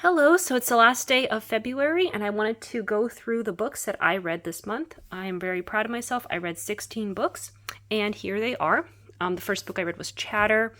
Hello, so it's the last day of February, and I wanted to go through the books that I read this month. I am very proud of myself. I read 16 books, and here they are. The first book I read was Chatter.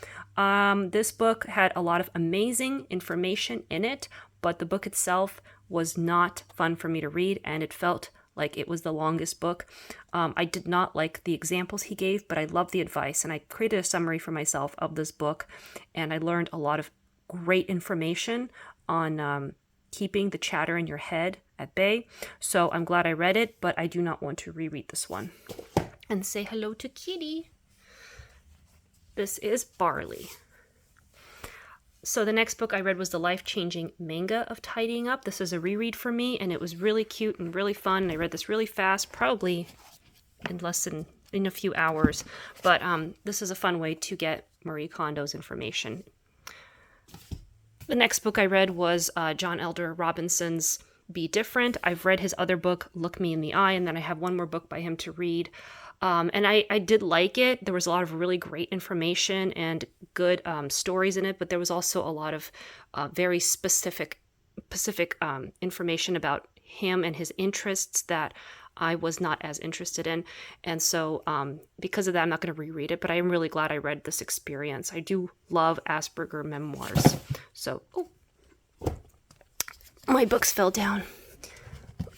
This book had a lot of amazing information in it, but the book itself was not fun for me to read, and it felt like it was the longest book. I did not like the examples he gave, but I loved the advice, and I created a summary for myself of this book, and I learned a lot of great information on keeping the chatter in your head at bay. So I'm glad I read it, but I do not want to reread this one. And say hello to Kitty. This is Barley. So the next book I read was The Life-Changing Manga of Tidying Up. This is a reread for me, and it was really cute and really fun. I read this really fast, probably in a few hours. But this is a fun way to get Marie Kondo's information. The next book I read was John Elder Robinson's Be Different. I've read his other book, Look Me in the Eye, and then I have one more book by him to read. And I did like it. There was a lot of really great information and good stories in it, but there was also a lot of very specific information about him and his interests that I was not as interested in. And so because of that, I'm not going to reread it, but I am really glad I read this experience. I do love Asperger memoirs. So, my books fell down.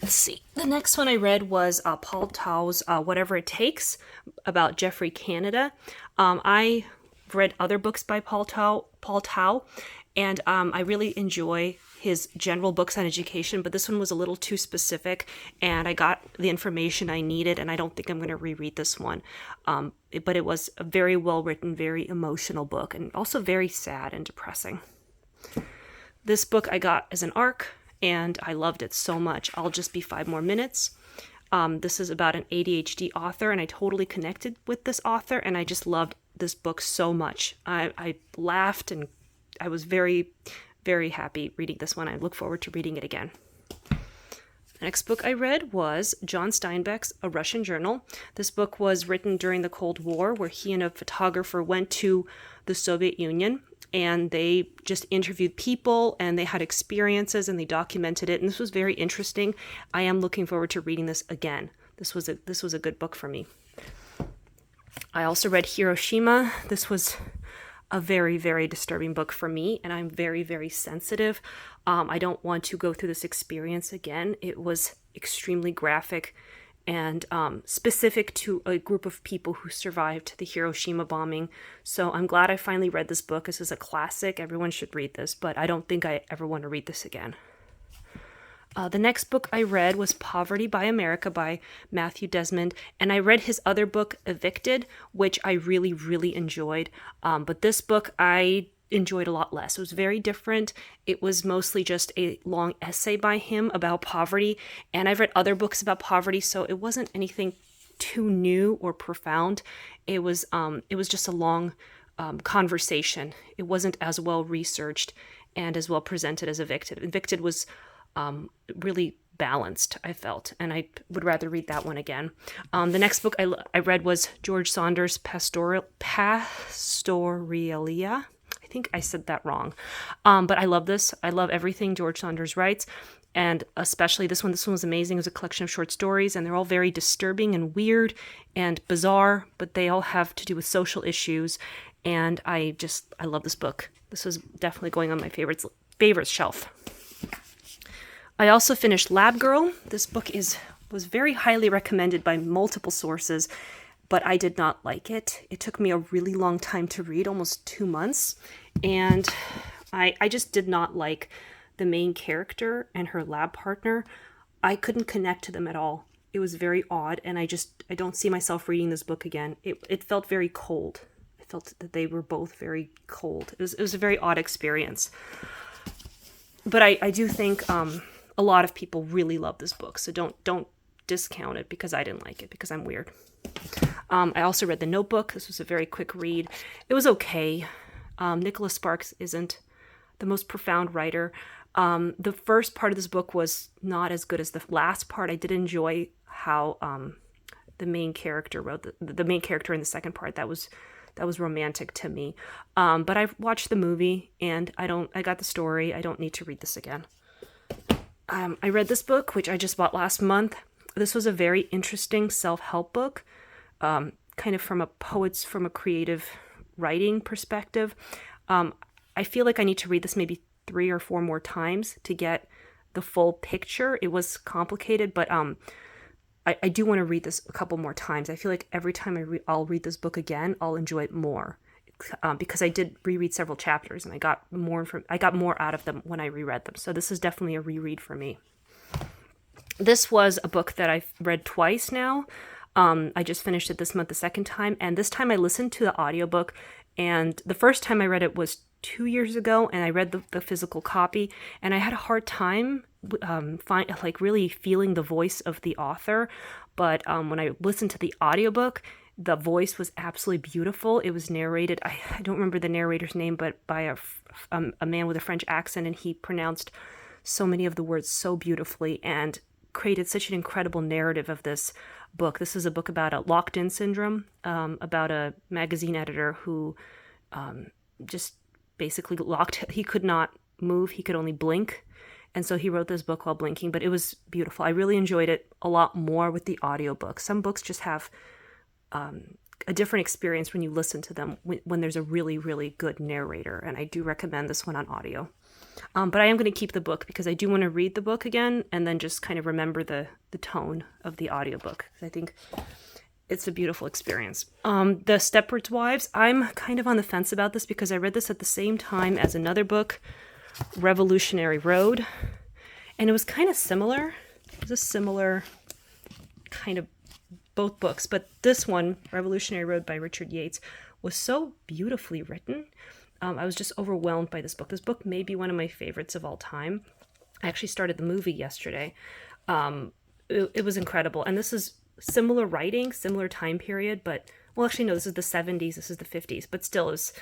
Let's see. The next one I read was Paul Tau's Whatever It Takes about Geoffrey Canada. I read other books by Paul Tau, and I really enjoy his general books on education, but this one was a little too specific, and I got the information I needed, and I don't think I'm going to reread this one. But it was a very well-written, very emotional book, and also very sad and depressing. This book I got as an ARC, and I loved it so much. I'll just be 5 more minutes. This is about an ADHD author, and I totally connected with this author, and I just loved this book so much. I laughed, and I was very, very happy reading this one. I look forward to reading it again. The next book I read was John Steinbeck's A Russian Journal. This book was written during the Cold War, where he and a photographer went to the Soviet Union, and they just interviewed people, and they had experiences, and they documented it, and this was very interesting. I am looking forward to reading this again. This was a good book for me. I also read Hiroshima. This was a very, very disturbing book for me, and I'm very, very sensitive. I don't want to go through this experience again. It was extremely graphic and specific to a group of people who survived the Hiroshima bombing. So I'm glad I finally read this book. This is a classic. Everyone should read this, but I don't think I ever want to read this again. The next book I read was Poverty by America by Matthew Desmond, and I read his other book, Evicted, which I really, really enjoyed. But this book I enjoyed a lot less. It was very different. It was mostly just a long essay by him about poverty, and I've read other books about poverty, so it wasn't anything too new or profound. It was just a long conversation. It wasn't as well researched and as well presented as Evicted. Evicted was really balanced, I felt, and I would rather read that one again. The next book I read was George Saunders' Pastoralia. I think I said that wrong, but I love this. I love everything George Saunders writes, and especially this one. This one was amazing. It was a collection of short stories, and they're all very disturbing and weird and bizarre, but they all have to do with social issues, and I love this book. This was definitely going on my favorites shelf. I also finished Lab Girl. This book was very highly recommended by multiple sources, but I did not like it. It took me a really long time to read, almost 2 months, and I just did not like the main character and her lab partner. I couldn't connect to them at all. It was very odd, and I don't see myself reading this book again. It felt very cold. I felt that they were both very cold. It was a very odd experience. But I do think a lot of people really love this book, so don't discount it because I didn't like it, because I'm weird. I also read The Notebook. This was a very quick read. It was okay. Nicholas Sparks isn't the most profound writer. The first part of this book was not as good as the last part. I did enjoy how the main character wrote the main character in the second part. That was that was romantic to me. But I've watched the movie and I got the story. I don't need to read this again. I read this book, which I just bought last month. This was a very interesting self-help book, kind of from a creative writing perspective. I feel like I need to read this maybe 3 or 4 more times to get the full picture. It was complicated, but I do want to read this a couple more times. I feel like every time I'll read this book again, I'll enjoy it more, because I did reread several chapters and I got more out of them when I reread them. So this is definitely a reread for me. This was a book that I've read twice now. I just finished it this month the second time, and this time I listened to the audiobook, and the first time I read it was 2 years ago, and I read the physical copy, and I had a hard time really feeling the voice of the author. But when I listened to the audiobook, the voice was absolutely beautiful. It was narrated, I don't remember the narrator's name, but by a man with a French accent, and he pronounced so many of the words so beautifully and created such an incredible narrative of this book. This is a book about a locked-in syndrome, about a magazine editor who just basically he could not move, he could only blink. And so he wrote this book while blinking, but it was beautiful. I really enjoyed it a lot more with the audiobook. Some books just have a different experience when you listen to them when there's a really, really good narrator. And I do recommend this one on audio. But I am going to keep the book because I do want to read the book again and then just kind of remember the tone of the audiobook. I think it's a beautiful experience. The Stepford Wives, I'm kind of on the fence about this because I read this at the same time as another book, Revolutionary Road. And it was kind of similar. It was a similar kind of both books. But this one, Revolutionary Road by Richard Yates, was so beautifully written. I was just overwhelmed by this book. This book may be one of my favorites of all time. I actually started the movie yesterday. It was incredible. And this is similar writing, similar time period, but, well, actually, no, this is the 70s, this is the 50s, but still, it was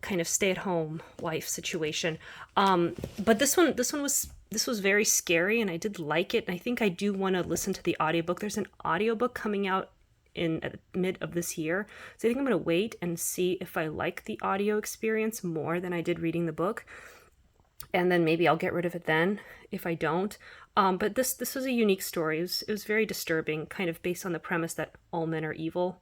kind of stay-at-home wife situation. But this was very scary, and I did like it, and I think I do want to listen to the audiobook. There's an audiobook coming out at the mid of this year, so I think I'm going to wait and see if I like the audio experience more than I did reading the book, and then maybe I'll get rid of it then if I don't. But this was a unique story. It was very disturbing, kind of based on the premise that all men are evil,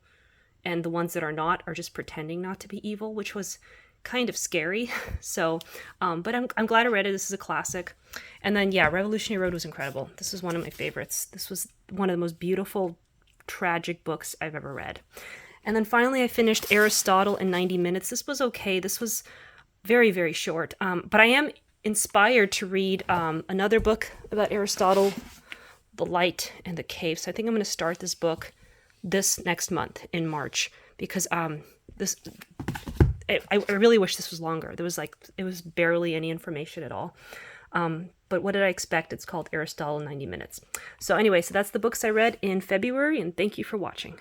and the ones that are not are just pretending not to be evil, which was kind of scary. So, but I'm glad I read it. This is a classic. And then, yeah, Revolutionary Road was incredible. This was one of my favorites. This was one of the most beautiful, tragic books I've ever read. And then finally, I finished Aristotle in 90 minutes. This was okay. This was very, very short. But I am inspired to read another book about Aristotle, The Light and the Cave. So I think I'm going to start this book this next month in March, because I really wish this was longer. It was barely any information at all. But what did I expect? It's called Aristotle in 90 minutes. So anyway, so that's the books I read in February, and thank you for watching.